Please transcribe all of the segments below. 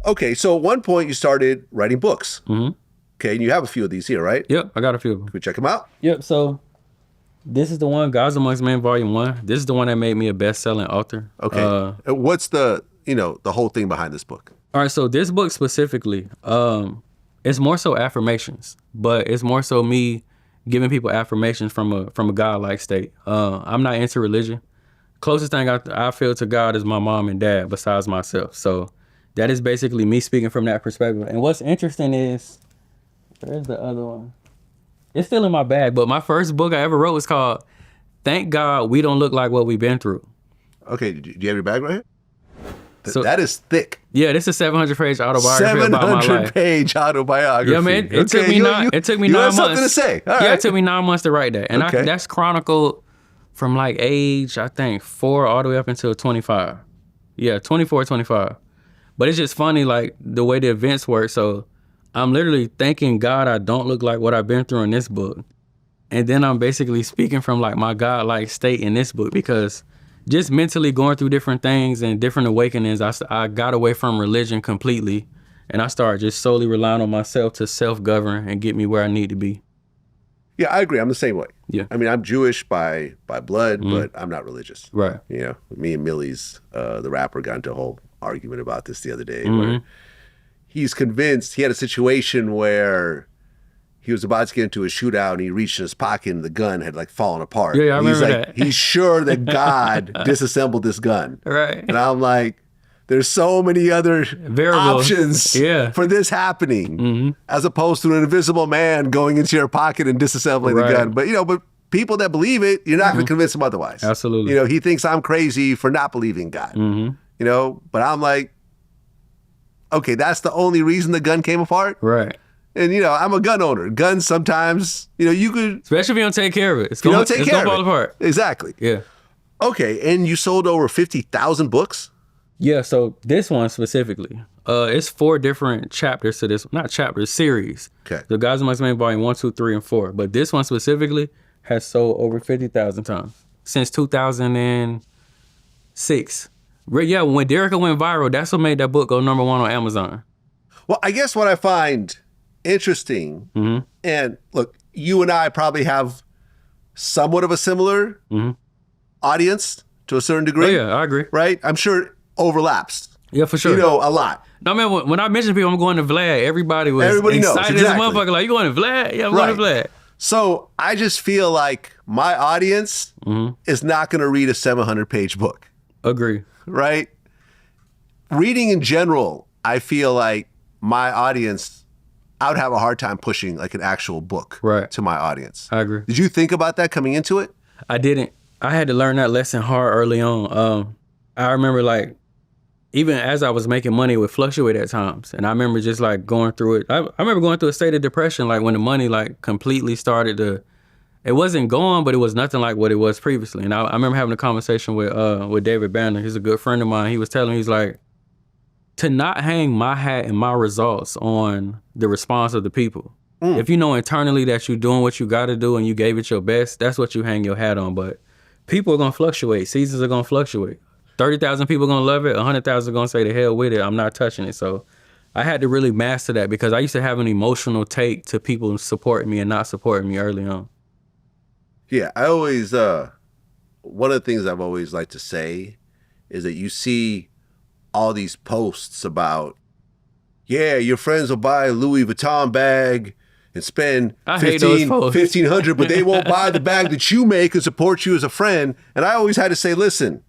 Okay, so at one point you started writing books. Mm-hmm. Okay, and you have a few of these here, right? Yep, I got a few of them. Can we check them out? Yep, so this is the one, Gods Amongst Men, Volume 1. This is the one that made me a best-selling author. Okay. What's the whole thing behind this book? All right, so this book specifically, it's more so affirmations, but it's more so me giving people affirmations from a God-like state. I'm not into religion. Closest thing I feel to God is my mom and dad besides myself. So that is basically me speaking from that perspective. And what's interesting is, where's the other one? It's still in my bag, but my first book I ever wrote was called Thank God We Don't Look Like What We've Been Through. Okay, do you have your bag right here? So, that is thick. Yeah, this is a 700-page autobiography about my life. 700-page autobiography. Yeah, man. It took me 9 months. You have something to say. All right. It took me 9 months to write that. And that's chronicled from like age, I think, 4 all the way up until 25. Yeah, 24, 25. But it's just funny, like, the way the events work. So I'm literally thanking God I don't look like what I've been through in this book. And then I'm basically speaking from, like, my God-like state in this book because just mentally going through different things and different awakenings, I got away from religion completely, and I started just solely relying on myself to self-govern and get me where I need to be. Yeah, I agree. I'm the same way. Yeah. I mean, I'm Jewish by blood, but I'm not religious. Right. You know, me and Millie's, the rapper, got into a whole argument about this the other day where he's convinced he had a situation where he was about to get into a shootout and he reached in his pocket and the gun had like fallen apart. Yeah, I remember that. He's sure that God disassembled this gun. Right. And I'm like, there's so many other variables, options for this happening as opposed to an invisible man going into your pocket and disassembling the gun. But people that believe it, you're not going to convince them otherwise. Absolutely. He thinks I'm crazy for not believing God. But I'm like, okay, that's the only reason the gun came apart? Right. And, I'm a gun owner. Guns sometimes, you could... Especially if you don't take care of it. It's going to fall apart. Exactly. Yeah. Okay, and you sold over 50,000 books? Yeah, so this one specifically, it's 4 different chapters to this, not chapters, series. Okay. The Gods Amongst Men, Volume 1, 2, 3, and 4. But this one specifically has sold over 50,000 times since 2006. Yeah, when Derrick went viral, that's what made that book go #1 on Amazon. Well, I guess what I find interesting, and look, you and I probably have somewhat of a similar audience to a certain degree. Oh, yeah, I agree. Right? I'm sure it overlaps. Yeah, for sure. A lot. No, man, when I mentioned people I'm going to Vlad, everybody excited knows, as a motherfucker. Like, you going to Vlad? Yeah, I'm going to Vlad. So I just feel like my audience is not going to read a 700-page book. Agree. Right? Reading in general, I feel like my audience, I would have a hard time pushing like an actual book to my audience. I agree. Did you think about that coming into it? I didn't. I had to learn that lesson hard early on. I remember like, even as I was making money, it would fluctuate at times. And I remember just like going through it. I remember going through a state of depression, like when the money like completely started to, it wasn't gone, but it was nothing like what it was previously. And I remember having a conversation with David Banner. He's a good friend of mine. He was telling me, he's like, to not hang my hat and my results on the response of the people. If you know internally that you're doing what you got to do and you gave it your best, that's what you hang your hat on. But people are going to fluctuate. Seasons are going to fluctuate. 30,000 people are going to love it. 100,000 are going to say the hell with it. I'm not touching it. So I had to really master that because I used to have an emotional take to people supporting me and not supporting me early on. Yeah, I always, one of the things I've always liked to say is that you see all these posts about, yeah, your friends will buy a Louis Vuitton bag and spend $1,500, but they won't buy the bag that you make and support you as a friend. And I always had to say, listen,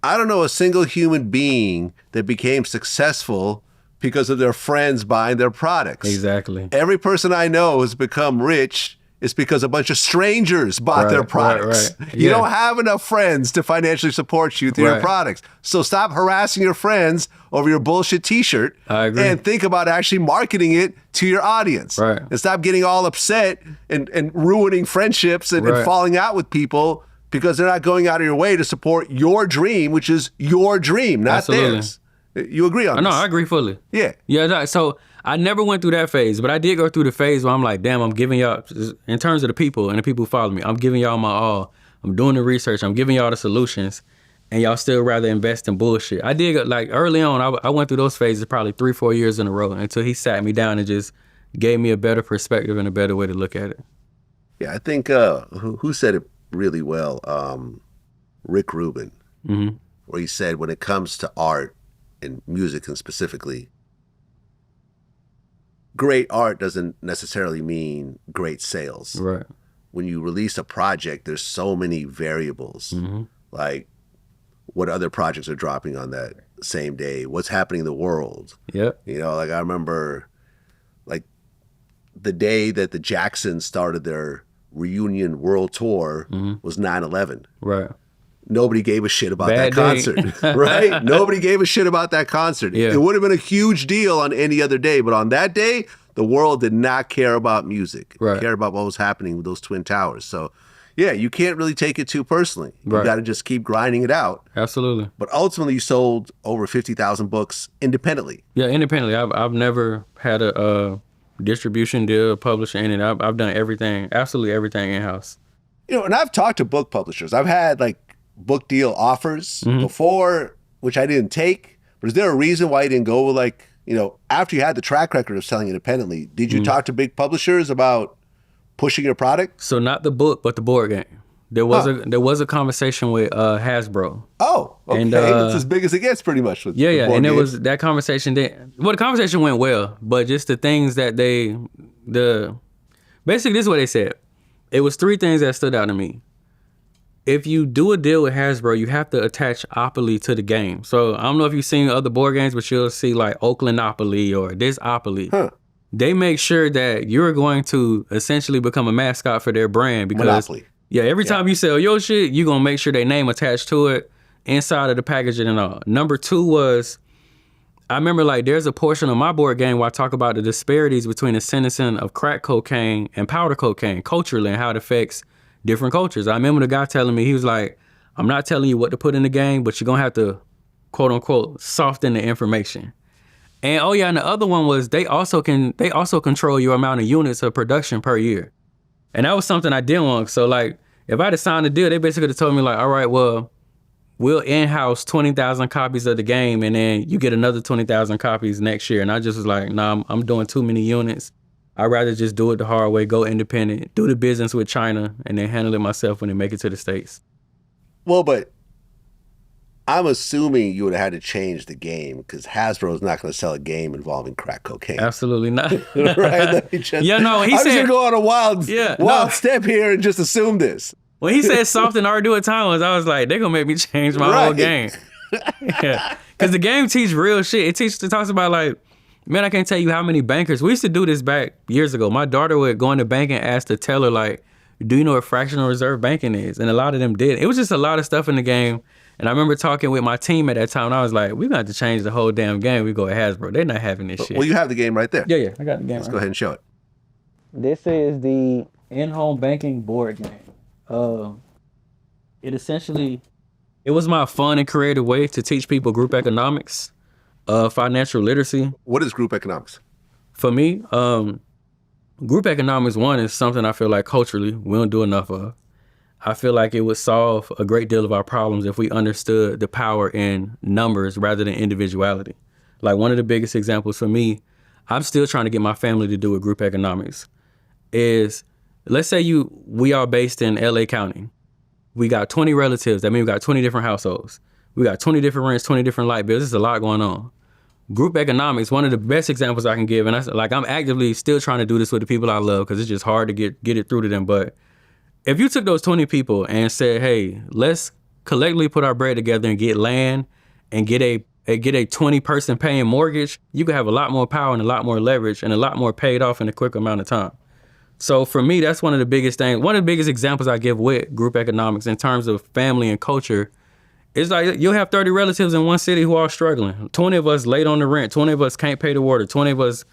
I don't know a single human being that became successful because of their friends buying their products. Exactly. Every person I know has become rich is because a bunch of strangers bought their products. Right. You don't have enough friends to financially support you through your products. So stop harassing your friends over your bullshit t-shirt and think about actually marketing it to your audience. Right. And stop getting all upset and ruining friendships and falling out with people because they're not going out of your way to support your dream, which is your dream, not theirs. You agree on this? No, I agree fully. Yeah. Yeah, so I never went through that phase, but I did go through the phase where I'm like, damn, I'm giving y'all, in terms of the people and the people who follow me, I'm giving y'all my all. I'm doing the research. I'm giving y'all the solutions. and y'all still rather invest in bullshit. I did, like, early on, I went through those phases probably 3-4 years in a row until he sat me down and just gave me a better perspective and a better way to look at it. Yeah, I think who said it really well? Rick Rubin, where he said when it comes to art and music and specifically, great art doesn't necessarily mean great sales. Right. When you release a project, there's so many variables, like what other projects are dropping on that same day, what's happening in the world. Yep. You know, like I remember like the day that the Jacksons started their reunion world tour was 9/11. Right. Nobody gave a shit about Bad that day. concert, right? Nobody gave a shit about that concert. Yeah. It would have been a huge deal on any other day, but on that day, the world did not care about music. Right. It cared about what was happening with those Twin Towers. So, yeah, you can't really take it too personally. You Right. got to just keep grinding it out. Absolutely. But ultimately, you sold over 50,000 books independently. Yeah, independently. I've never had a distribution deal, publishing, and I've done everything, absolutely everything in-house. You know, and I've talked to book publishers. I've had like book deal offers before, which I didn't take. But is there a reason why you didn't go with, like, you know, after you had the track record of selling independently, did you talk to big publishers about pushing your product? So not the book, but the board game. There was a conversation with Hasbro. Oh, okay. And, it's as big as it gets pretty much. With Yeah, with yeah. board And it games. was that conversation the conversation went well, but just the things that basically this is what they said. It was 3 things that stood out to me. If you do a deal with Hasbro, you have to attach Opoly to the game. So I don't know if you've seen other board games, but you'll see like Oaklanopoly or this Opoly. Huh. They make sure that you're going to essentially become a mascot for their brand because Monopoly. yeah, every time you sell your shit, you're gonna make sure their name attached to it inside of the packaging and all. Number 2 was, I remember like there's a portion of my board game where I talk about the disparities between the sentencing of crack cocaine and powder cocaine culturally and how it affects different cultures. I remember the guy telling me, he was like, I'm not telling you what to put in the game, but you're gonna have to, quote unquote, soften the information. And oh yeah, and the other one was they also control your amount of units of production per year. And that was something I didn't want. So like if I had signed a deal, they basically could have told me like, all right, well, we'll in-house 20,000 copies of the game and then you get another 20,000 copies next year. And I just was like, nah, I'm doing too many units. I'd rather just do it the hard way, go independent, do the business with China, and then handle it myself when they make it to the States. Well, but I'm assuming you would have had to change the game because Hasbro is not going to sell a game involving crack cocaine. Absolutely not. Right? Let me just, Yeah, no, he I'm said- just going to go on a wild no. step here and just assume this. When he said something Ardu at times, I was like, they're going to make me change my whole Right. game. Yeah. Because the game teach real shit. It talks about like, man, I can't tell you how many bankers. We used to do this back years ago. My daughter would go in the bank and ask the teller, like, do you know what fractional reserve banking is? And a lot of them did. It was just a lot of stuff in the game. And I remember talking with my team at that time, and I was like, we're going to have to change the whole damn game. We go at Hasbro. They're not having this shit. Well, you have the game right there. Yeah, I got the game. Let's go ahead and show it. This is the in-home banking board game. It was my fun and creative way to teach people group economics, financial literacy. What is group economics? For me, group economics, one, is something I feel like culturally we don't do enough of. I feel like it would solve a great deal of our problems if we understood the power in numbers rather than individuality. Like one of the biggest examples for me, I'm still trying to get my family to do with group economics, is let's say we are based in LA County. We got 20 relatives. That means we got 20 different households. We got 20 different rents, 20 different light bills. There's a lot going on. Group economics, one of the best examples I can give, and I'm actively still trying to do this with the people I love because it's just hard to get it through to them. But if you took those 20 people and said, hey, let's collectively put our bread together and get land and get a 20-person paying mortgage, you could have a lot more power and a lot more leverage and a lot more paid off in a quick amount of time. So for me, that's one of the biggest things. One of the biggest examples I give with group economics in terms of family and culture is like you'll have 30 relatives in one city who are struggling. 20 of us late on the rent. 20 of us can't pay the water. 20 of us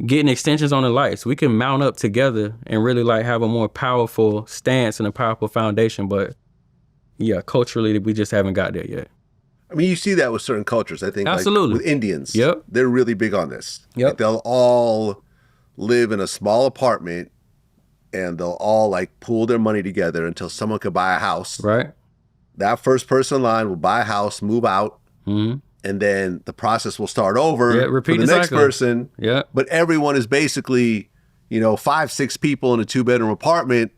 getting extensions on the lights. We can mount up together and really like have a more powerful stance and a powerful foundation. But yeah, culturally, we just haven't got there yet. I mean, you see that with certain cultures. I think Absolutely. Like with Indians, Yep. they're really big on this. Yep. Like they'll all live in a small apartment and they'll all like pool their money together until someone could buy a house. Right. that first person in line will buy a house, move out, and then the process will start over repeat for the next cycle. person. Yeah. But everyone is basically, 5-6 people in a 2-bedroom apartment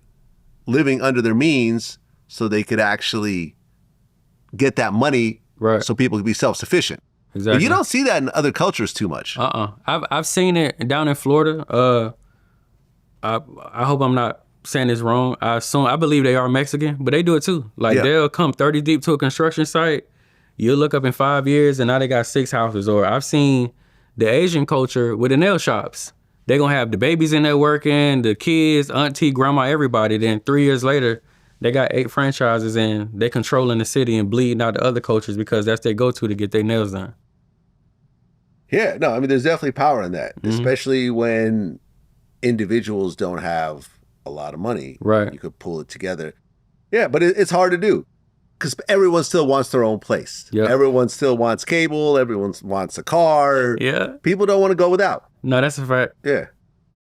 living under their means so they could actually get that money so people could be self-sufficient. Exactly. But you don't see that in other cultures too much. I've seen it down in Florida. I hope I'm not saying this wrong. I believe they are Mexican, but they do it too. Like they'll come 30 deep to a construction site. You'll look up in 5 years and now they got 6 houses. Or I've seen the Asian culture with the nail shops. They're gonna have the babies in there working, the kids, auntie, grandma, everybody. Then 3 years later, they got 8 franchises and they controlling the city and bleeding out the other cultures because that's their go-to to get their nails done. Yeah, no, I mean, there's definitely power in that, especially when individuals don't have a lot of money. Right. You could pull it together. Yeah, but it's hard to do because everyone still wants their own place. Yep. Everyone still wants cable. Everyone wants a car. Yeah. People don't want to go without. No, that's a fact. Yeah.